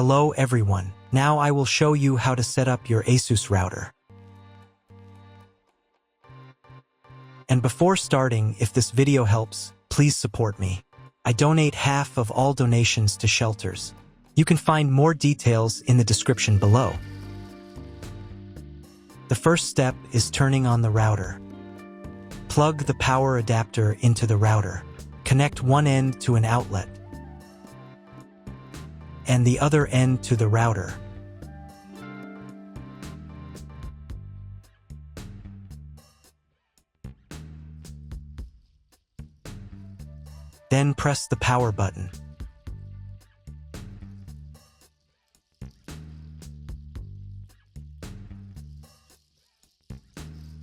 Hello everyone, now I will show you how to set up your ASUS router. And before starting, if this video helps, please support me. I donate half of all donations to shelters. You can find more details in the description below. The first step is turning on the router. Plug the power adapter into the router. Connect one end to an outlet and the other end to the router. Then press the power button.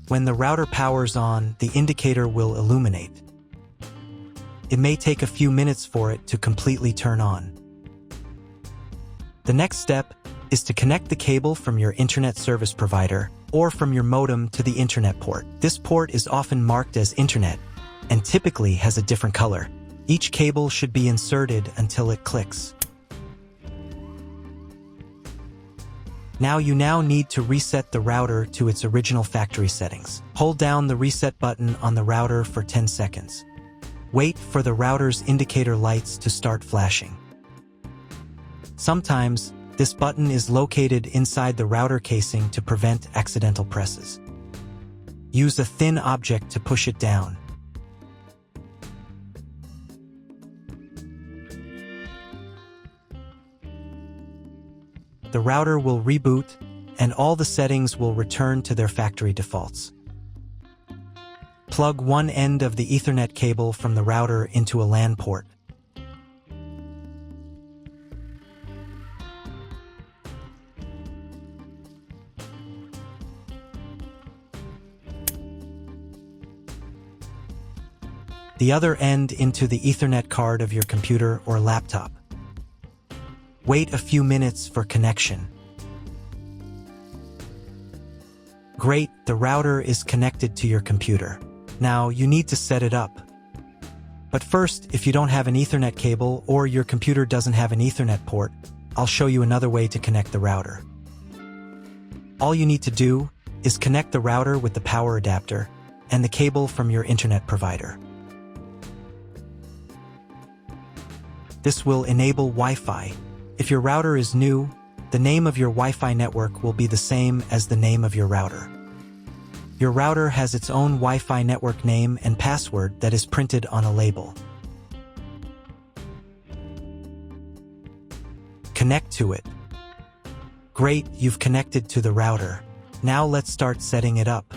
When the router powers on, the indicator will illuminate. It may take a few minutes for it to completely turn on. The next step is to connect the cable from your internet service provider or from your modem to the internet port. This port is often marked as internet and typically has a different color. Each cable should be inserted until it clicks. You now need to reset the router to its original factory settings. Hold down the reset button on the router for 10 seconds. Wait for the router's indicator lights to start flashing. Sometimes, this button is located inside the router casing to prevent accidental presses. Use a thin object to push it down. The router will reboot, and all the settings will return to their factory defaults. Plug one end of the Ethernet cable from the router into a LAN port. The other end into the Ethernet card of your computer or laptop. Wait a few minutes for connection. Great, the router is connected to your computer. Now you need to set it up. But first, if you don't have an Ethernet cable or your computer doesn't have an Ethernet port, I'll show you another way to connect the router. All you need to do is connect the router with the power adapter and the cable from your internet provider. This will enable Wi-Fi. If your router is new, the name of your Wi-Fi network will be the same as the name of your router. Your router has its own Wi-Fi network name and password that is printed on a label. Connect to it. Great, you've connected to the router. Now let's start setting it up.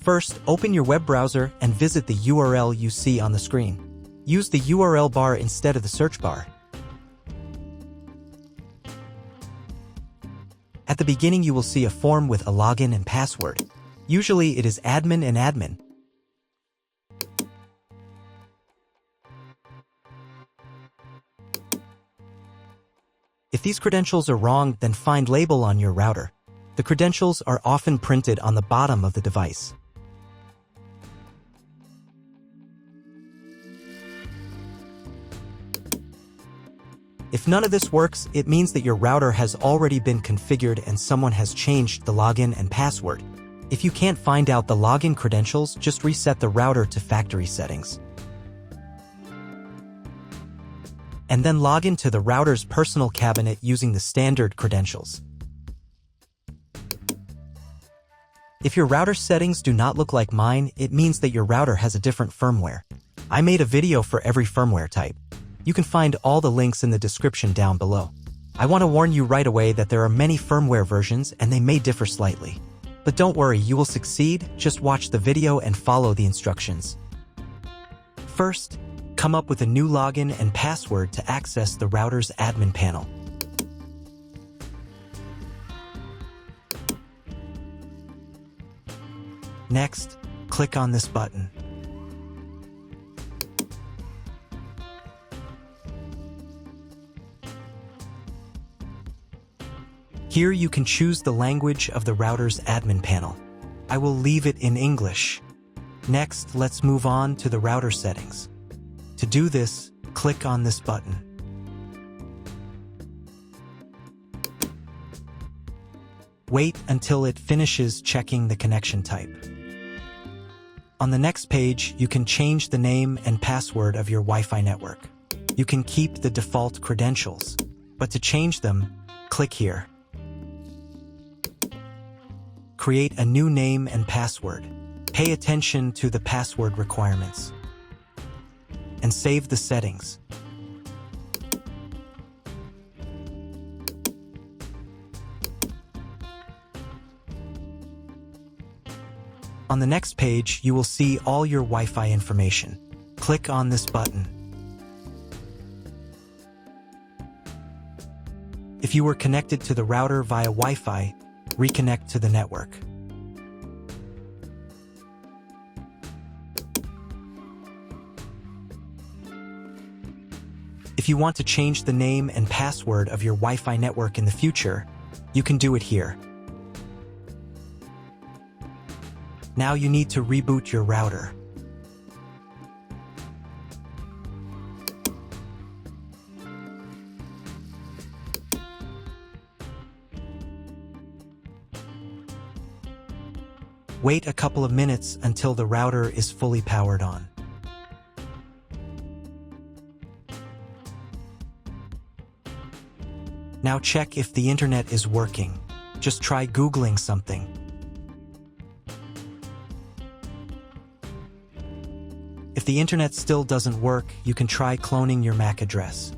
First, open your web browser and visit the URL you see on the screen. Use the URL bar instead of the search bar. At the beginning, you will see a form with a login and password. Usually, it is admin and admin. If these credentials are wrong, then find label on your router. The credentials are often printed on the bottom of the device. If none of this works, it means that your router has already been configured and someone has changed the login and password. If you can't find out the login credentials, just reset the router to factory settings. And then log into the router's personal cabinet using the standard credentials. If your router settings do not look like mine, it means that your router has a different firmware. I made a video for every firmware type. You can find all the links in the description down below. I want to warn you right away that there are many firmware versions and they may differ slightly. But don't worry, you will succeed. Just watch the video and follow the instructions. First, come up with a new login and password to access the router's admin panel. Next, click on this button. Here you can choose the language of the router's admin panel. I will leave it in English. Next, let's move on to the router settings. To do this, click on this button. Wait until it finishes checking the connection type. On the next page, you can change the name and password of your Wi-Fi network. You can keep the default credentials, but to change them, click here. Create a new name and password. Pay attention to the password requirements. And save the settings. On the next page, you will see all your Wi-Fi information. Click on this button. If you were connected to the router via Wi-Fi, reconnect to the network. If you want to change the name and password of your Wi-Fi network in the future, you can do it here. Now you need to reboot your router. Wait a couple of minutes until the router is fully powered on. Now check if the internet is working. Just try Googling something. If the internet still doesn't work, you can try cloning your MAC address.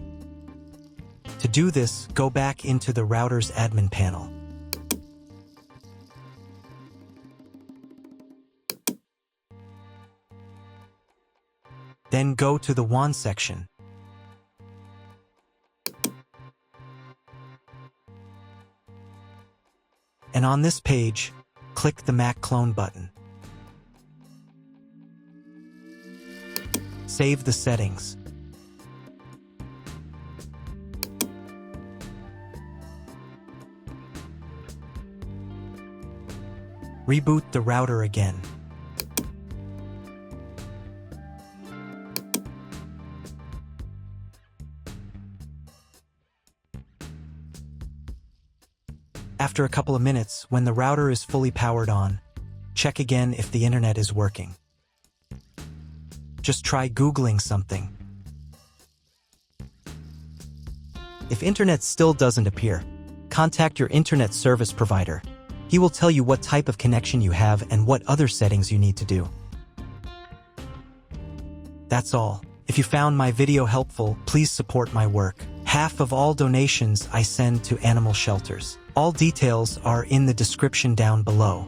To do this, go back into the router's admin panel. Then go to the WAN section. And on this page, click the MAC clone button. Save the settings. Reboot the router again. After a couple of minutes, when the router is fully powered on, check again if the internet is working. Just try Googling something. If internet still doesn't appear, contact your internet service provider. He will tell you what type of connection you have and what other settings you need to do. That's all. If you found my video helpful, please support my work. Half of all donations I send to animal shelters. All details are in the description down below.